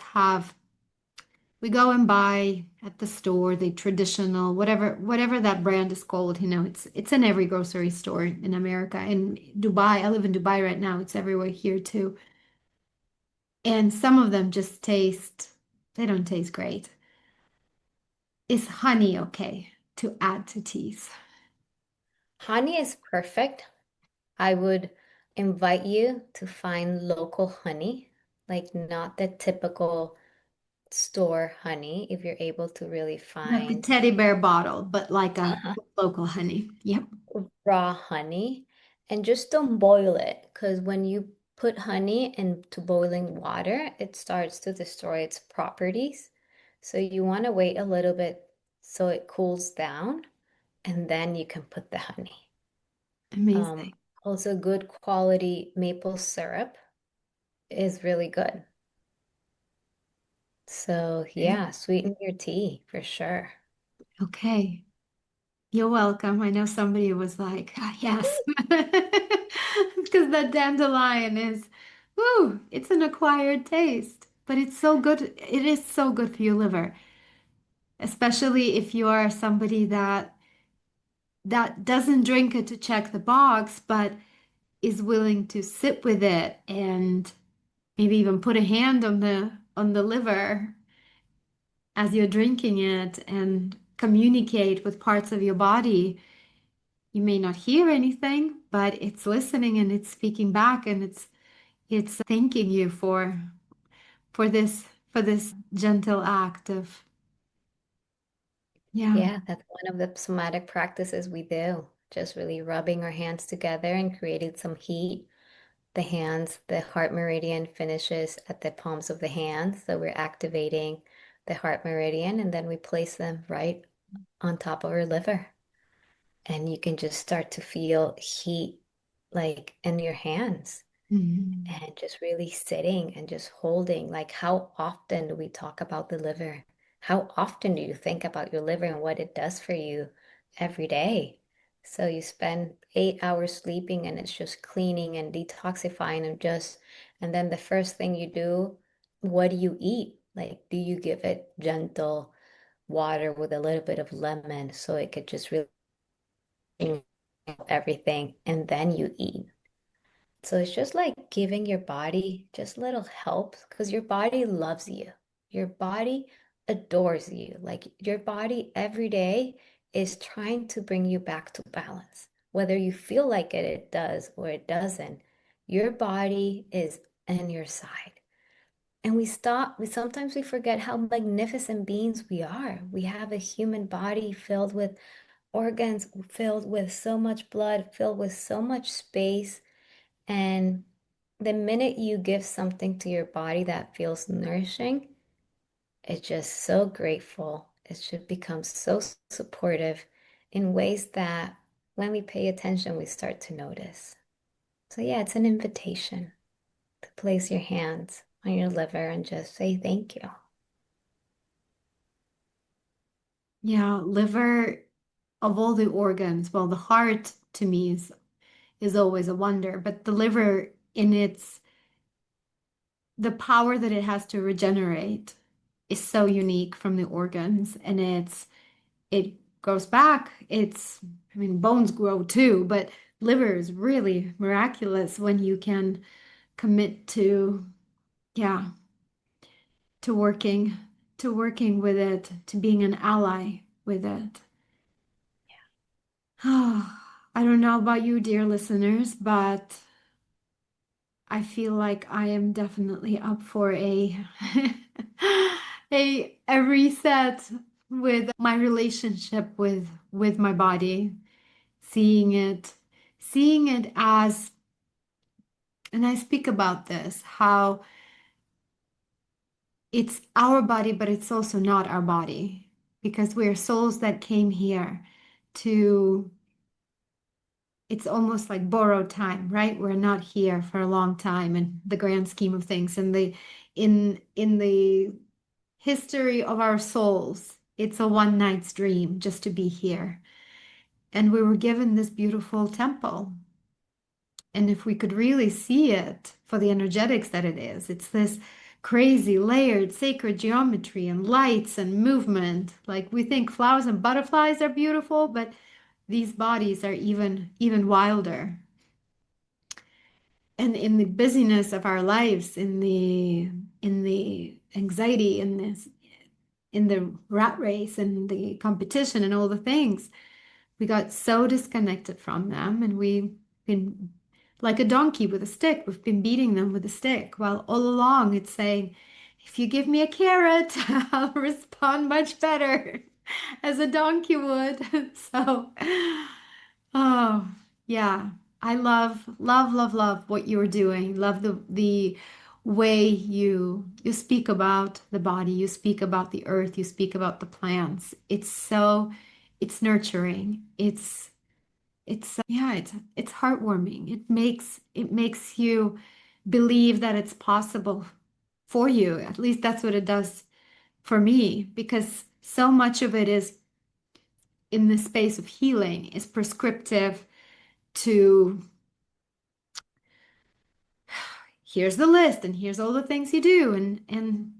we go and buy at the store the traditional, whatever that brand is called, it's in every grocery store in America. In Dubai, I live in Dubai right now, it's everywhere here too. And some of them just they don't taste great. Is honey okay to add to teas? Honey is perfect. I would invite you to find local honey, like not the typical store honey, if you're able to really Not the find teddy bear bottle, but like a local honey. Yep. raw honey, and just don't boil it because when you put honey into boiling water, it starts to destroy its properties. So you want to wait a little bit so it cools down and then you can put the honey. Amazing. Um, Also, good quality maple syrup is really good. So, Okay. yeah, sweeten your tea for sure. Okay. You're welcome. I know somebody was like, "Ah, yes," because that dandelion is, woo, it's an acquired taste, but it's so good. It is so good for your liver, especially if you are somebody that doesn't drink it to check the box, but is willing to sit with it and maybe even put a hand on the liver as you're drinking it and communicate with parts of your body. You may not hear anything, but it's listening and it's speaking back and it's thanking you for this gentle act of yeah. Yeah, that's one of the somatic practices we do. Just really rubbing our hands together and creating some heat. The hands, the heart meridian finishes at the palms of the hands. So we're activating the heart meridian and then we place them right on top of our liver. And you can just start to feel heat like in your hands Mhm. and just really sitting and just holding. Like, how often do we talk about the liver? How often do you think about your liver and what it does for you every day? So you spend 8 hours sleeping and it's just cleaning and detoxifying and then the first thing you do, what do you eat? Like, do you give it gentle water with a little bit of lemon so it could just really everything and then you eat? So it's just like giving your body just little help because your body loves you. Your body adores you. Like your body every day is trying to bring you back to balance. Whether you feel like it does or it doesn't, your body is on your side. And we sometimes we forget how magnificent beings we are. We have a human body filled with organs, filled with so much blood, filled with so much space and the minute you give something to your body that feels nourishing, it's just so grateful. It should become so supportive in ways that when we pay attention, we start to notice. So, yeah, it's an invitation to place your hands on your liver and just say thank you. Yeah, liver of all the organs, well, the heart to me is always a wonder, but the liver in its the power that it has to regenerate is so unique from the organs and it grows back. I mean, bones grow too, but liver is really miraculous when you can commit to, yeah, to working, to working with it, to being an ally with it. I don't know about you, dear listeners, but I feel like I am definitely up for a a reset with my relationship with my body, seeing it seeing it as, and I speak about this, how it's our body, but it's also not our body because we're souls that came here to, it's almost like borrowed time, right? We're not here for a long time in the grand scheme of things. And in the history of our souls, it's a one night's dream just to be here. And we were given this beautiful temple. And if we could really see it for the energetics that it is, it's this crazy layered sacred geometry and lights and movement. Like we think flowers and butterflies are beautiful, but these bodies are even wilder. And in the busyness of our lives, in the anxiety, in this, in the rat race and the competition and all the things. We got so disconnected from them, and we've been like a donkey with a stick. We've been beating them with a stick. While all along it's saying, if you give me a carrot, I'll respond much better as a donkey would. So, oh, yeah. I love what you're doing. Love the way you speak about the body, you speak about the earth, you speak about the plants. It's nurturing. It's heartwarming. It makes you believe that it's possible for you. At least that's what it does for me, because so much of it is in the space of healing is prescriptive to here's the list and here's all the things you do, and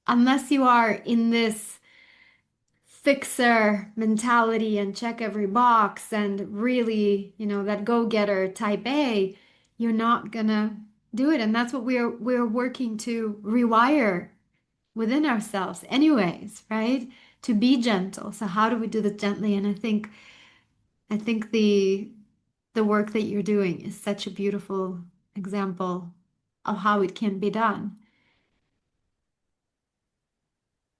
unless you are in this fixer mentality and check every box and really, that go-getter type A, you're not gonna do it. And that's what we're working to rewire within ourselves anyways, right? To be gentle. So how do we do this gently? And I think the work that you're doing is such a beautiful example of how it can be done.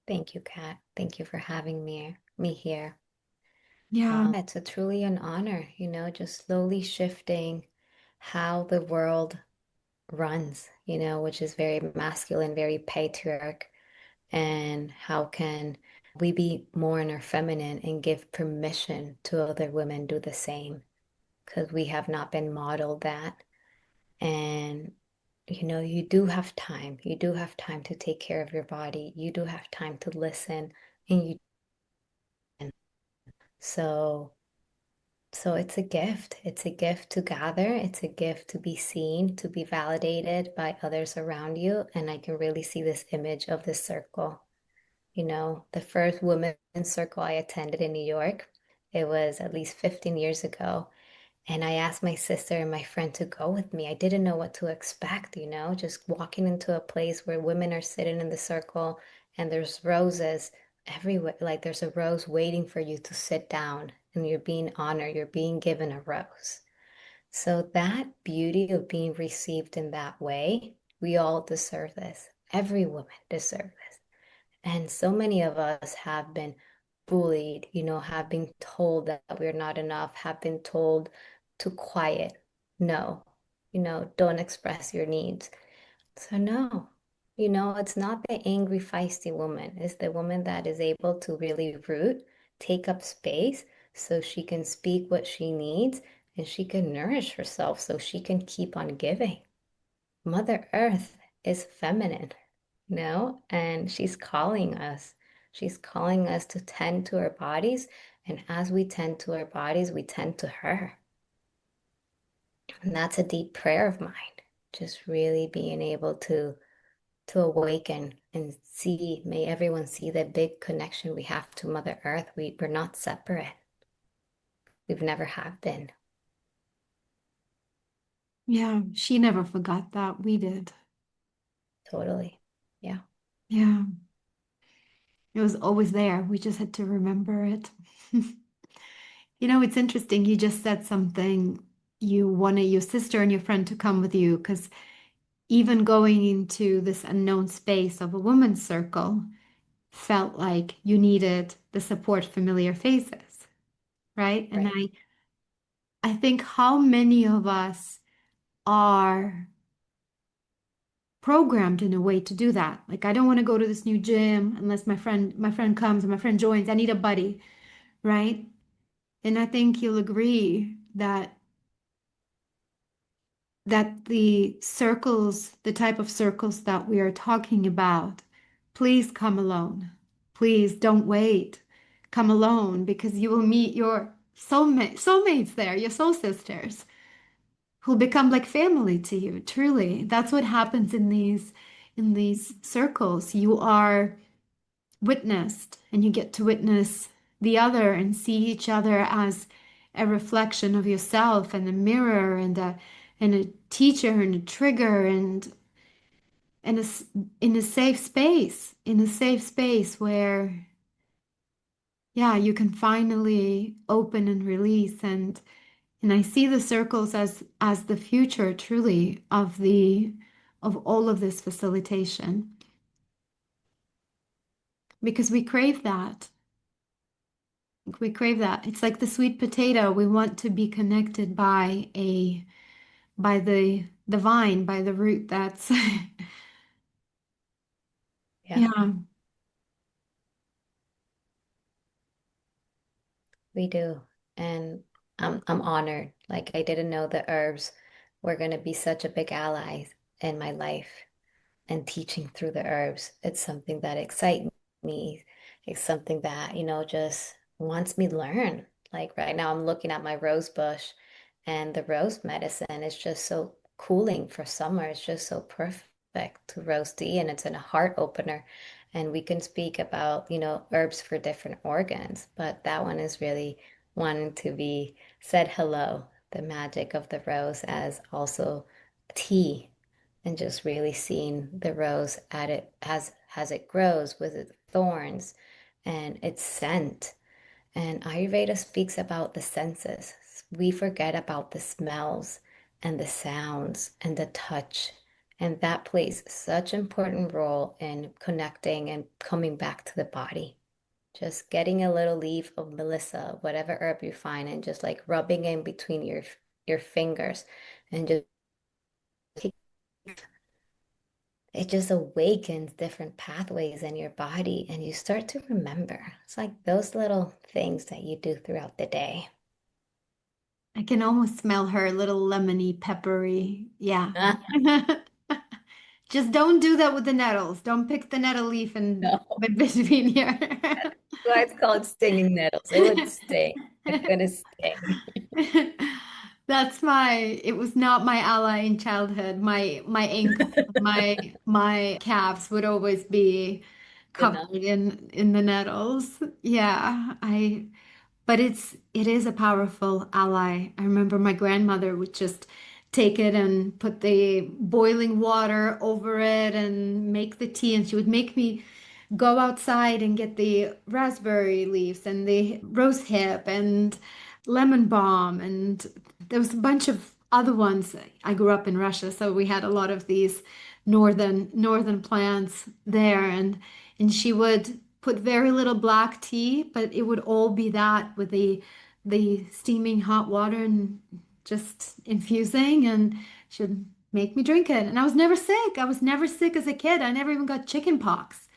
Thank you, Kat. Thank you for having me here. Yeah. It's a truly an honor, just slowly shifting how the world runs, which is very masculine, very patriarch, and how can we be more in our feminine and give permission to other women do the same because we have not been modeled that. And you do have time. You do have time to take care of your body. You do have time to listen, and you so so it's a gift. It's a gift to gather. It's a gift to be seen, to be validated by others around you. And I can really see this image of this circle. The first women's circle I attended in New York, it was at least 15 years ago. And I asked my sister and my friend to go with me. I didn't know what to expect, just walking into a place where women are sitting in the circle and there's roses everywhere. Like there's a rose waiting for you to sit down and you're being honored, you're being given a rose. So that beauty of being received in that way, we all deserve this. Every woman deserves this. And so many of us have been bullied, have been told that we're not enough, have been told to quiet. No, don't express your needs. So, no, it's not the angry, feisty woman. It's the woman that is able to really root, take up space so she can speak what she needs and she can nourish herself so she can keep on giving. Mother Earth is feminine, and she's calling us. She's calling us to tend to our bodies. And as we tend to our bodies, we tend to her. And that's a deep prayer of mine. Just really being able to awaken and see, may everyone see the big connection we have to Mother Earth. We're not separate. We've never have been. Yeah, she never forgot that. We did. Totally. Yeah. Yeah, it was always there. We just had to remember it. It's interesting. You just said something. You wanted your sister and your friend to come with you because even going into this unknown space of a woman's circle felt like you needed the support familiar faces, right? And Right. I think how many of us are programmed in a way to do that. Like I don't want to go to this new gym unless my friend comes and my friend joins. I need a buddy, right? And I think you'll agree that the type of circles that we are talking about, please come alone. Please don't wait. Come alone because you will meet your soulmates there, your soul sisters, who'll become like family to you, truly. That's what happens in these circles. You are witnessed and you get to witness the other and see each other as a reflection of yourself and a mirror and a teacher and a trigger, and in in a safe space, in a safe space where, yeah, you can finally open and release. And I see the circles as the future truly of all of this facilitation because we crave that. We crave that. It's like the sweet potato. We want to be connected by the vine, by the root. That's Yeah, yeah. we do. And I'm honored. Like I didn't know the herbs were going to be such a big ally in my life. And teaching through the herbs, it's something that excites me. It's something that, just wants me to learn. Like right now, I'm looking at my rose bush, and the rose medicine is just so cooling for summer. It's just so perfect to rose tea, and it's a heart opener. And we can speak about, herbs for different organs, but that one is really wanting to be said hello, the magic of the rose as also tea and just really seeing the rose at it as it grows with its thorns and its scent. And Ayurveda speaks about the senses. We forget about the smells and the sounds and the touch. And that plays such an important role in connecting and coming back to the body. Just getting a little leaf of Melissa, whatever herb you find, and just like rubbing in between your fingers and just it just awakens different pathways in your body and you start to remember. It's like those little things that you do throughout the day. I can almost smell her a little lemony, peppery. Yeah. Just don't do that with the nettles. Don't pick the nettle leaf and No, between here. why it's called stinging nettles. It would sting. It's gonna sting. It was not my ally in childhood. My ankle, my calves would always be Enough. covered in the nettles. Yeah, but it is a powerful ally. I remember my grandmother would just take it and put the boiling water over it and make the tea, and she would make me go outside and get the raspberry leaves and the rose hip and lemon balm, and there was a bunch of other ones. I grew up in Russia, so we had a lot of these northern plants there, and she would put very little black tea, but it would all be that with the steaming hot water and just infusing, and she'd make me drink it. And I was never sick. I was never sick as a kid. I never even got chicken pox.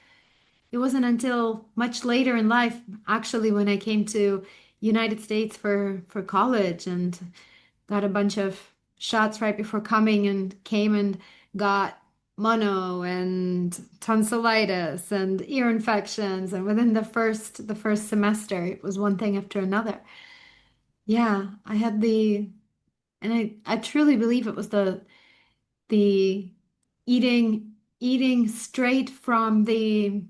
It wasn't until much later in life, actually, when I came to United States for college and got a bunch of shots right before coming and came and got mono and tonsillitis and ear infections, and within the first semester it was one thing after another. Yeah, I had the and I truly believe it was the eating straight from the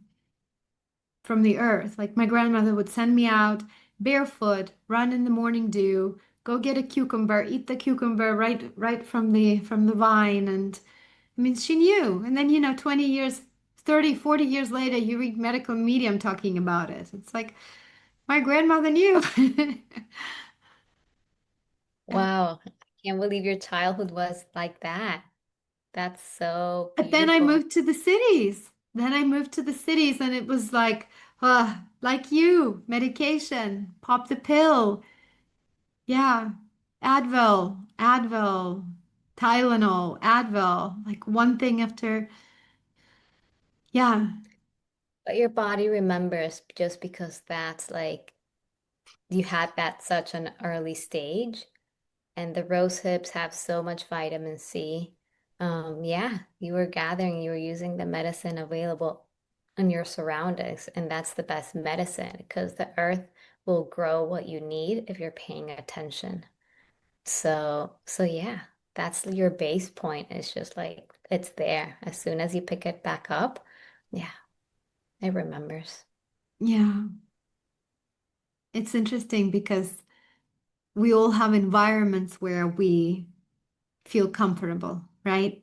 earth. Like my grandmother would send me out barefoot, run in the morning dew, go get a cucumber, eat the cucumber right from the vine. And I mean, she knew. And then, 20 years, 30, 40 years later, you read medical medium talking about it. It's like my grandmother knew. Yeah. Wow. I can't believe your childhood was like that. That's so But then I beautiful. moved to the cities. Then I moved to the cities and it was like you, medication, pop the pill. Yeah, Advil, Tylenol, Advil, like one thing after. Yeah, But your body remembers just because that's like you had that such an early stage. And the rose hips have so much vitamin C. Yeah, you were gathering, you were using the medicine available in your surroundings, and that's the best medicine because the earth will grow what you need if you're paying attention. So yeah, that's your base point. It's just like it's there. As soon as you pick it back up, yeah, it remembers. yeah. It's interesting because we all have environments where we feel comfortable, right?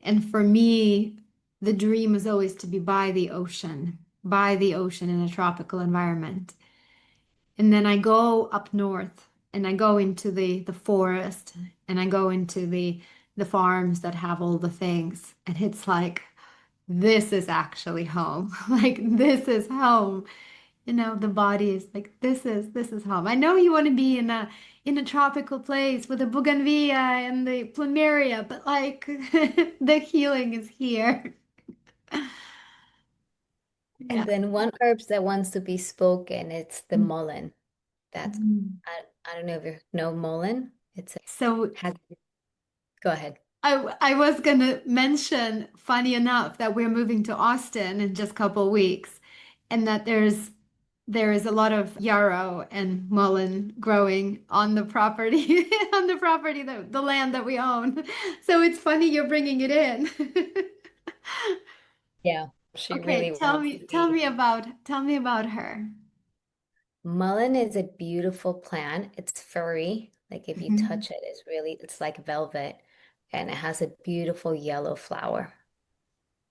And for me, the dream is always to be by the ocean in a tropical environment. And then I go up north and I go into the forest and I go into the farms that have all the things. And it's like, this is actually home. Like this is home. You know, the body is like, this is home. I know you want to be in a tropical place with the bougainvillea and the plumeria, but like the healing is here. And Yeah. then one herb that wants to be spoken, it's the mullein. That's Mm. I don't know if you know mullein. So Has go ahead. I was gonna mention, funny enough, that we're moving to Austin in just a couple weeks, and that there is a lot of yarrow and mullein growing on the property on the property that the land that we own. So it's funny you're bringing it in. Yeah, she Okay, really wants to be. tell me about her. Mullein is a beautiful plant. It's furry. Like if you Mhm. touch it, it's like velvet and it has a beautiful yellow flower.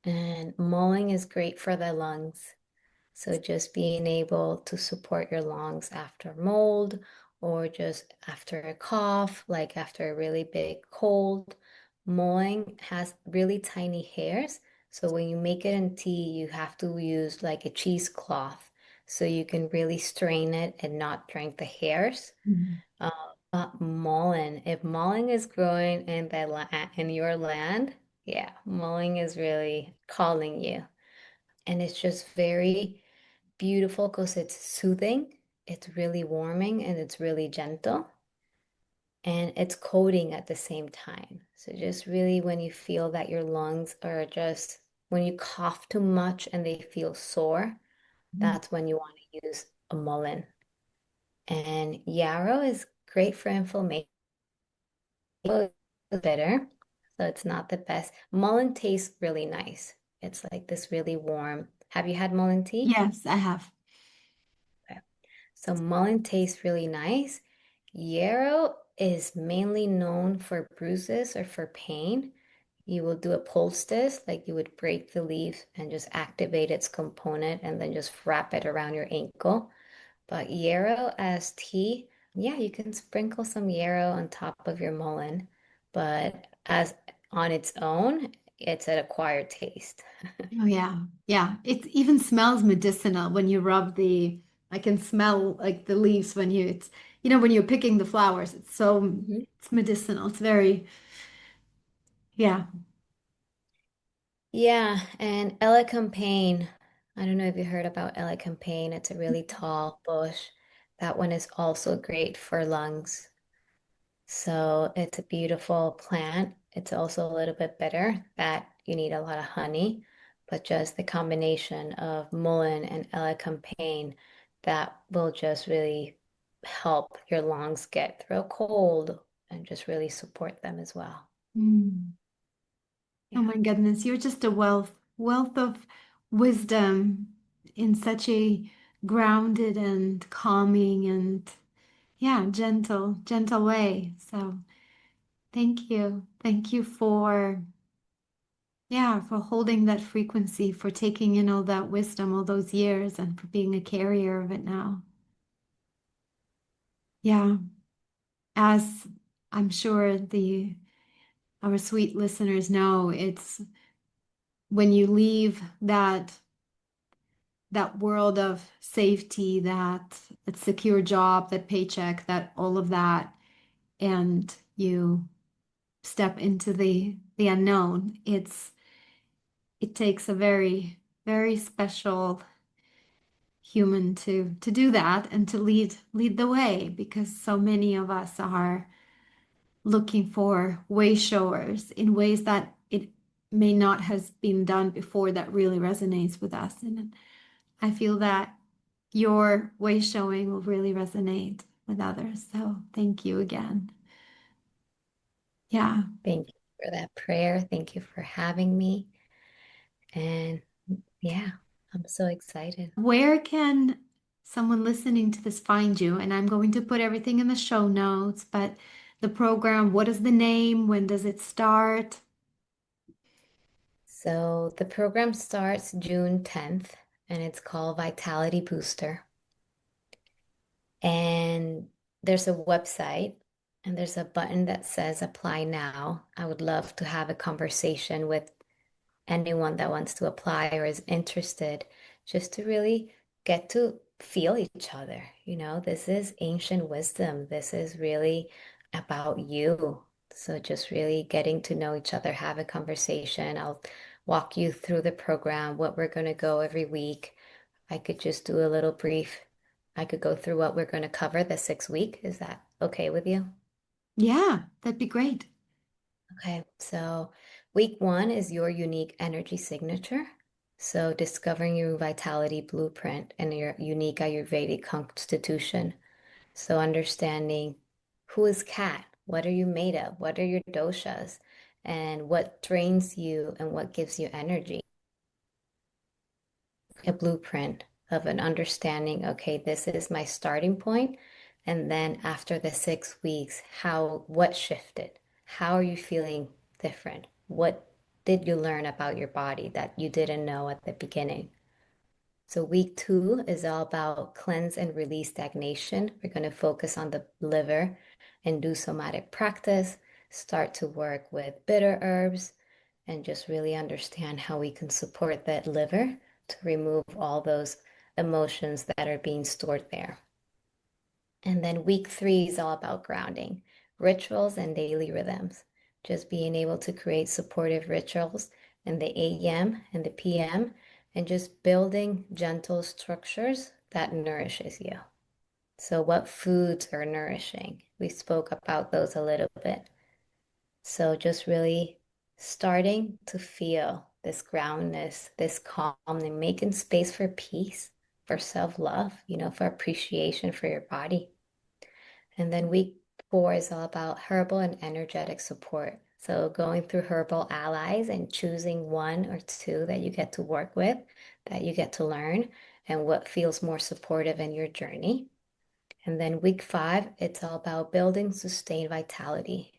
And mullein is great for the lungs. So just being able to support your lungs after mold or just after a cough, like after a really big cold. Mullein has really tiny hairs. So when you make it in tea, you have to use like a cheesecloth so you can really strain it and not drink the hairs. Mhm. Uh, but mullein, if mullein is growing in in your land, yeah, mullein is really calling you. And it's just very beautiful because it's soothing, it's really warming, and it's really gentle. And it's coating at the same time. So just really when you feel that your lungs are just, when you cough too much and they feel sore, that's when you want to use a mullein. And yarrow is great for inflammation. It's bitter, so it's not the best. Mullein tastes really nice. It's like this really warm. Have you had mullein tea? Yes, I have. Okay. So mullein tastes really nice. Yarrow is mainly known for bruises or for pain. You will do a poultice, like you would break the leaf and just activate its component and then just wrap it around your ankle. But yarrow as tea, yeah, you can sprinkle some yarrow on top of your mullein, but as on its own, it's an acquired taste. Oh yeah. Yeah. It even smells medicinal when you rub the I can smell like the leaves when it's when you're picking the flowers. Mhm. It's medicinal. It's very yeah. Yeah, and elecampane. I don't know if you heard about elecampane. It's a really tall bush. That one is also great for lungs. So it's a beautiful plant. It's also a little bit bitter that you need a lot of honey, but just the combination of mullein and elecampane that will just really help your lungs get through a cold and just really support them as well. Mm. Oh Yeah. my goodness, you're just a wealth of wisdom in such a grounded and calming and yeah, gentle way. So thank you. Thank you for yeah, for holding that frequency, for taking in all that wisdom all those years and for being a carrier of it now. Yeah, as I'm sure the our sweet listeners know, it's when you leave that world of safety, that secure job, that paycheck, that all of that, and you step into the unknown. It takes a very special human to do that and to lead the way because so many of us are looking for way showers in ways that it may not have been done before that really resonates with us. And I feel that your way showing will really resonate with others. So thank you again. Yeah. Thank you for that prayer. Thank you for having me. And yeah, I'm so excited. Where can someone listening to this find you? And I'm going to put everything in the show notes, but the program, what is the name? When does it start? So the program starts June 10th and it's called Vitality Booster. And there's a website and there's a button that says apply now. I would love to have a conversation with anyone that wants to apply or is interested, just to really get to feel each other. This is ancient wisdom. This is really about you. So just really getting to know each other, have a conversation. I'll walk you through the program, what we're going to go every week. I could just do a little brief. I could go through what we're going to cover the 6 week. Is that okay with you? Yeah, that'd be great. Okay, so week one is your unique energy signature. So discovering your vitality blueprint and your unique Ayurvedic constitution. So understanding who is Kat, what are you made of, what are your doshas, and what drains you and what gives you energy. A blueprint of an understanding, okay, this is my starting point. And then after the 6 weeks, what shifted? How are you feeling different? What did you learn about your body that you didn't know at the beginning? So week two is all about cleanse and release stagnation. We're going to focus on the liver and do somatic practice, start to work with bitter herbs, and just really understand how we can support that liver to remove all those emotions that are being stored there. And then week three is all about grounding, rituals and daily rhythms. Just being able to create supportive rituals in the AM and the PM and just building gentle structures that nourishes you. So what foods are nourishing? We spoke about those a little bit. So just really starting to feel this groundness, this calm, and making space for peace, for self-love, for appreciation for your body. And then week four is all about herbal and energetic support. So going through herbal allies and choosing one or two that you get to work with, that you get to learn, and what feels more supportive in your journey. And then week five, it's all about building sustained vitality.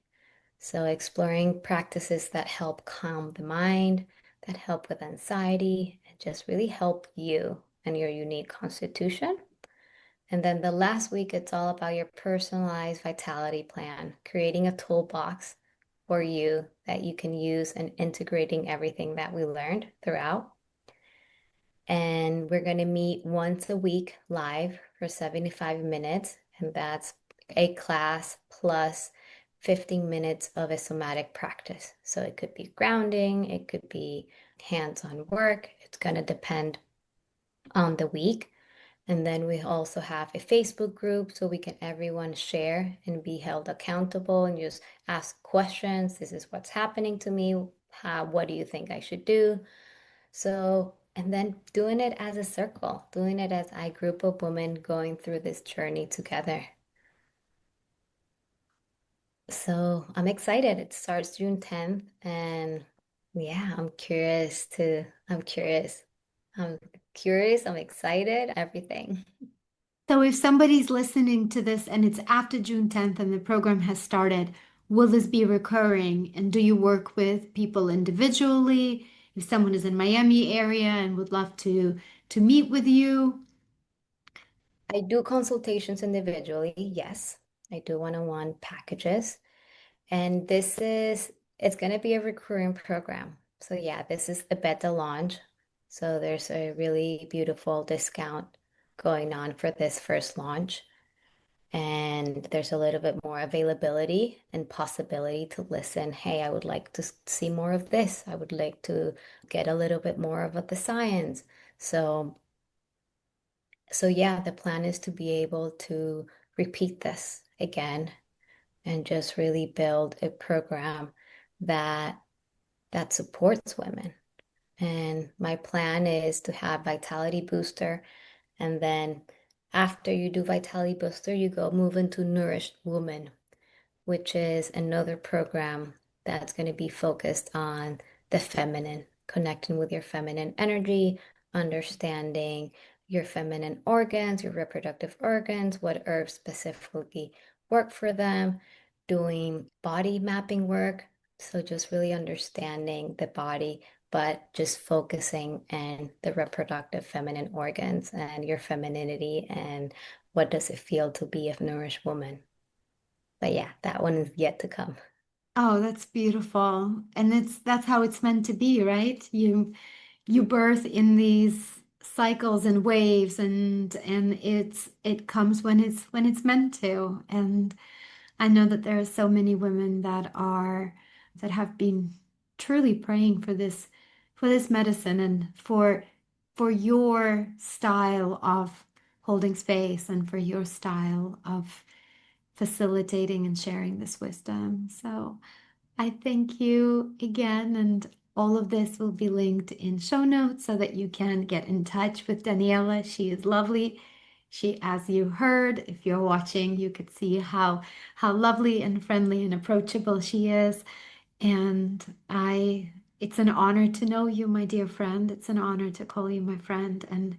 So exploring practices that help calm the mind, that help with anxiety, and just really help you and your unique constitution. And then the last week, it's all about your personalized vitality plan, creating a toolbox for you that you can use and integrating everything that we learned throughout. And we're going to meet once a week live for 75 minutes. And that's a class plus 15 minutes of a somatic practice. So it could be grounding, it could be hands-on work. It's going to depend on the week. And then we also have a Facebook group so we can everyone share and be held accountable and just ask questions. This is what's happening to me. What do you think I should do? So, and then doing it as a circle, doing it as a group of women going through this journey together. So I'm excited. It starts June 10th and yeah, I'm curious. I'm curious, I'm excited, everything. So if somebody's listening to this and it's after June 10th and the program has started, will this be recurring? And do you work with people individually? If someone is in Miami area and would love to meet with you? I do consultations individually, yes. I do one-on-one packages. And it's going to be a recurring program. So yeah, this is the beta launch. So there's a really beautiful discount going on for this first launch. And there's a little bit more availability and possibility to listen. Hey, I would like to see more of this. I would like to get a little bit more of the science. So so yeah, the plan is to be able to repeat this again and just really build a program that that supports women. And my plan is to have Vitality Booster, and then after you do Vitality Booster, you go move into Nourished Woman, which is another program that's going to be focused on the feminine, connecting with your feminine energy, understanding your feminine organs, your reproductive organs, what herbs specifically work for them, doing body mapping work. So just really understanding the body, but just focusing on the reproductive feminine organs and your femininity and what does it feel to be a nourished woman. But yeah, that one is yet to come. Oh, that's beautiful. And that's how it's meant to be, right? You birth in these cycles and waves and it comes when it's meant to. And I know that there are so many women that have been truly praying for this medicine and for your style of holding space and for your style of facilitating and sharing this wisdom. So I thank you again, and all of this will be linked in show notes so that you can get in touch with Daniela. She is lovely. She, as you heard, if you're watching, you could see how lovely and friendly and approachable she is. And it's an honor to know you, my dear friend. It's an honor to call you my friend.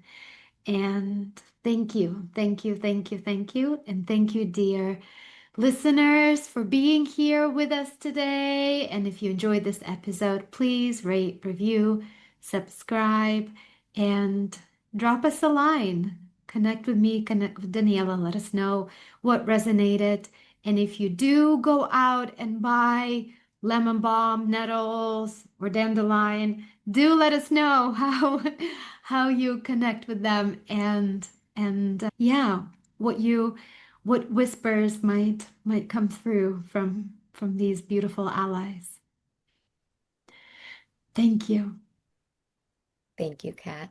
And thank you, thank you, thank you, thank you, and thank you, dear listeners, for being here with us today. And if you enjoyed this episode, please rate, review, subscribe, and drop us a line. Connect with me, connect with Daniela. Let us know what resonated. And if you do go out and buy lemon balm, nettles, or dandelion, do let us know how you connect with them and yeah, what you what whispers might come through from these beautiful allies. Thank you. Thank you, Kat.